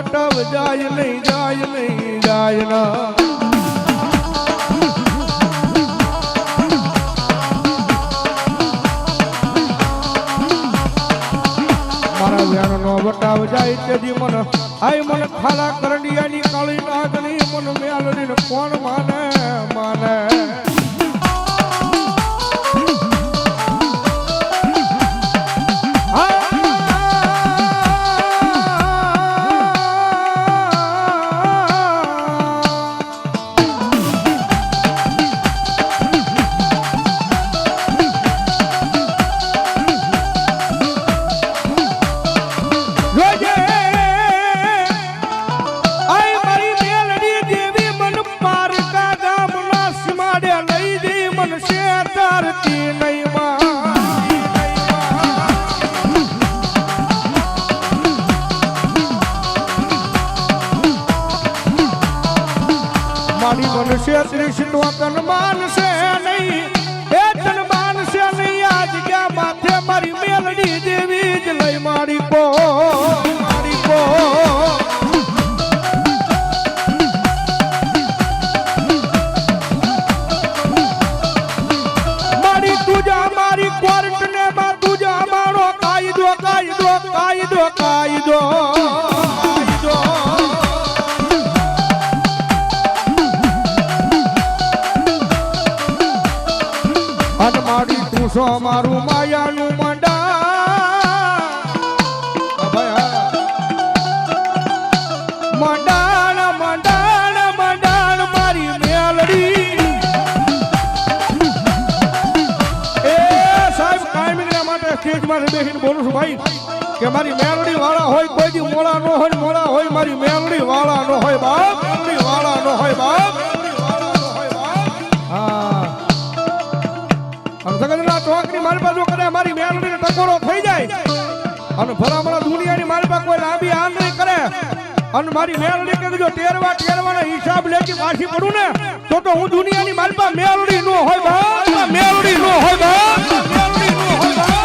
વટાવ જાય નહીં જાય ના મારા વ્યાનો નો વટાવ જાય તેથી મને આય મને ખાલા કરડિયાની કાળી નાગની મને મેલડીને કોણ માને માને મનુષ્ય ત્રિશિત તન માનશે નહીં એ તન માનશે નહીં આજ ક્યાં માથે મારી મેલડી દેવી જ લઈ મારી કો મારી તુજા મારી કોર્ટ ને માં તુજા મારો કાયદો કાયદો કાયદો કાયદો સો મારું માયાનું મંડાણ મારી મેલડી એ સાહેબ કાયમી માટે સ્ટેજ માં બેસીને બોલું છું ભાઈ કે મારી મેલડી વાળા હોય કોઈ દી મોળા નો હોય મોળા હોય મારી મેલડી વાળા નો હોય બાપ મેલડી વાળા નો હોય બાપ ચોકની મારી બાજુ કરે મારી મેલડીને ટકોરો થઈ જાય અને ભલામણા દુનિયાની મારી પાસે કોઈ લાંબી આંગ નહીં કરે અને મારી મેલડી કે જો ટેરવાના હિસાબ લેતી પાછી પડું ને તો હું દુનિયાની મારી પાસે મેલડી નો હોય બા મેલડી નો હોય બા મેલડી નો હોય બા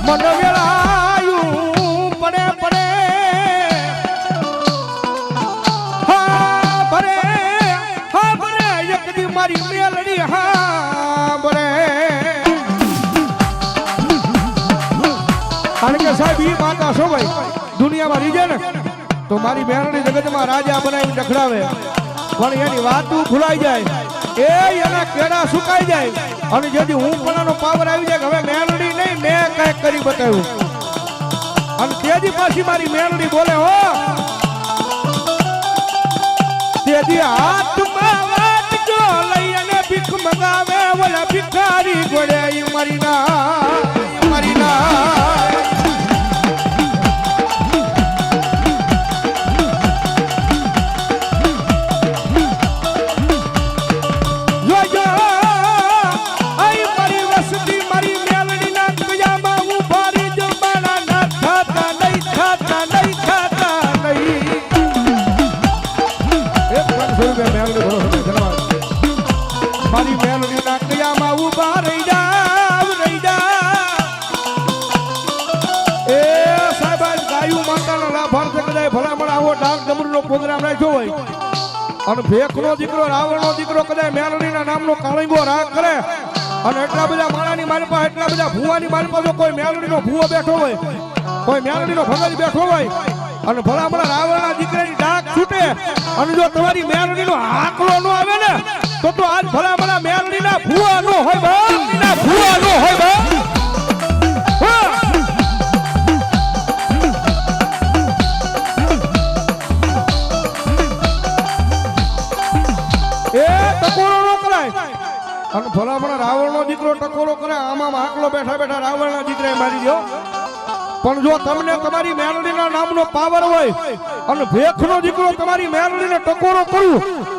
મન વેળાયું પડે પડે મારી મેલડી હા બરે કારણ કે સાહેબ ઈ માતા છો ભાઈ દુનિયામાં રીજે ને તો મારી મેલડી જગતમાં રાજા બનાવી ડખડાવે પણ એની વાતું ભૂલાઈ જાય એ એના કેડા સુકાઈ જાય અને જેથી હું પણાનો પાવર આવી જાય હવે મેલડી નહીં મેં કઈક કરી બતાવ્યું અને તેજી પાછી મારી મેલડી બોલે હો તેજી હાથમાં ભીખ મગાવે ઓલા ભિખારી ગોળે મારી ના જો આઈ મારી વસતી મારી મેલડી ના કયામાં હું ભારી જો મારા ના ખાતા નહીં એક 500 રૂપિયા મેલડી ભરો મારી મેલડી ના કયામાં ઉભા રહી જા એ સાહેબ ગાયું માતાનો લાભાર્થ કદાય ભલામણ આવો ડાક ડમરૂનો પ્રોગ્રામ રાખ્યો હોય અને ભેખનો દીકરો રાવણનો દીકરો કદાય મેલડીના નામનો કાળીંગો રાગ કરે અને એટલા બધા માણાની મારી પાસે એટલા બધા ભુવાની મારી પાસે કોઈ મેલડીનો ભુવો બેઠો હોય કોઈ મેલડીનો ભગત બેઠો હોય અને ભલામણ રાવણના દીકરાની ડાક છૂટે અને જો તમારી મેલડીનો આંકડો ન આવે ને તો આજ ભલામણા મેલડીના ભુવા નો હોય બા ભુવા નો હોય બા એ ટકોરો નો કરાય અને ભલામણા રાવણનો દીકરો ટકોરો કરે આમાં આંકડો બેઠા બેઠા રાવણના દીકરાએ મારી દો પણ જો તમને તમારી મેલડીના નામનો પાવર હોય અને ભેખનો દીકરો તમારી મેલડીને ટકોરો કરું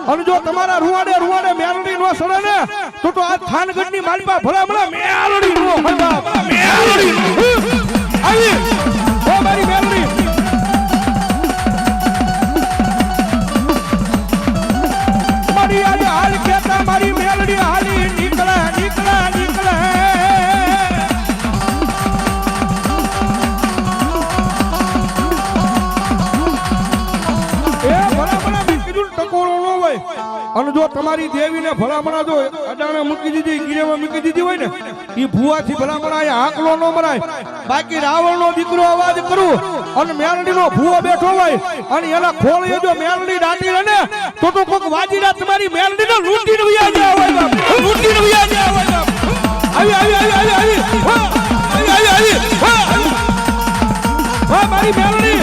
અને જો તમારા રૂવાડે મેલડી નો સડે ને તો આ થાનગઢની માલપા ભલામણા મેલડી નો હરબા મેલડી આવી ઓ મારી મેલડી મારી આજે હાલ કેતા મારી મેલડી હાલી નીકળે અને જો તમારી દેવીને ભલામણા જો અડાણે મૂકી દીધી ગીરેમાં મૂકી દીધી હોય ને એ ભૂવાથી ભલામણા અહીંયા આંકલો ન મરાય બાકી રાવણનો દીકરો અવાજ કરું અને મેલડીનો ભૂવો બેઠો હોય અને એના ખોળે જો મેલડી દાટી રહે ને તો કોક વાજીરા તમારી મેલડીને લૂંટીને વયા જાય હોય બાપ લૂંટીને વયા જાય હોય બાપ આવી મારી મેલડી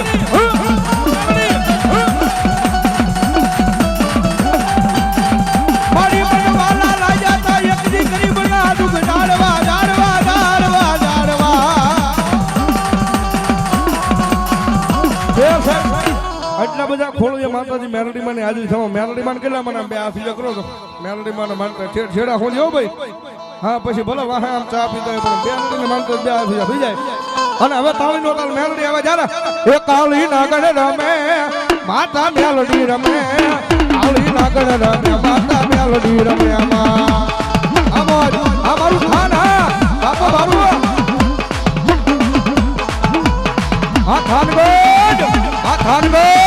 આટલા બધા ખોળીએ માતાજી મેલડી માં હાજરી થવા મેલડી માં કેટલા મને બે આફી કરો તો મેલડી માં માનતા છેડા ખોલી હો ભાઈ હા પછી ભલે વાહે આમ ચા પીતા પણ મેલડી ને માનતા બે આફી થઈ જાય અને હવે તાળી નો તાલ મેલડી આવે જ્યારે એ કાળી નાગણ રમે માતા મેલડી રમે કાળી નાગણ રમે માતા મેલડી રમે અમારું ખાન હા બાપા મારું હા ખાનગઢ હા ખાનગઢ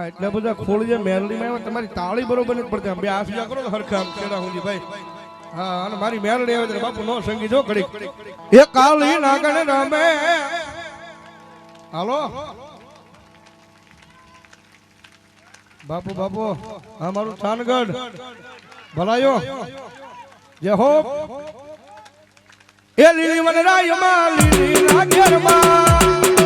એટલે બધા ખોળી મેલડી માં તમારી તાળી બરોબર નથી પડતી બે આફિયા કરો હરખા કેડા હું ભાઈ હા અને મારી મેલડી આવે બાપુ નો સંગી જો ઘડી એ કાળી નાગણ રમે હાલો બાપુ બાપુ આ મારું થાનગઢ ભલાયો જે હો એ લીલી વનરાય માં લીલી નાગર માં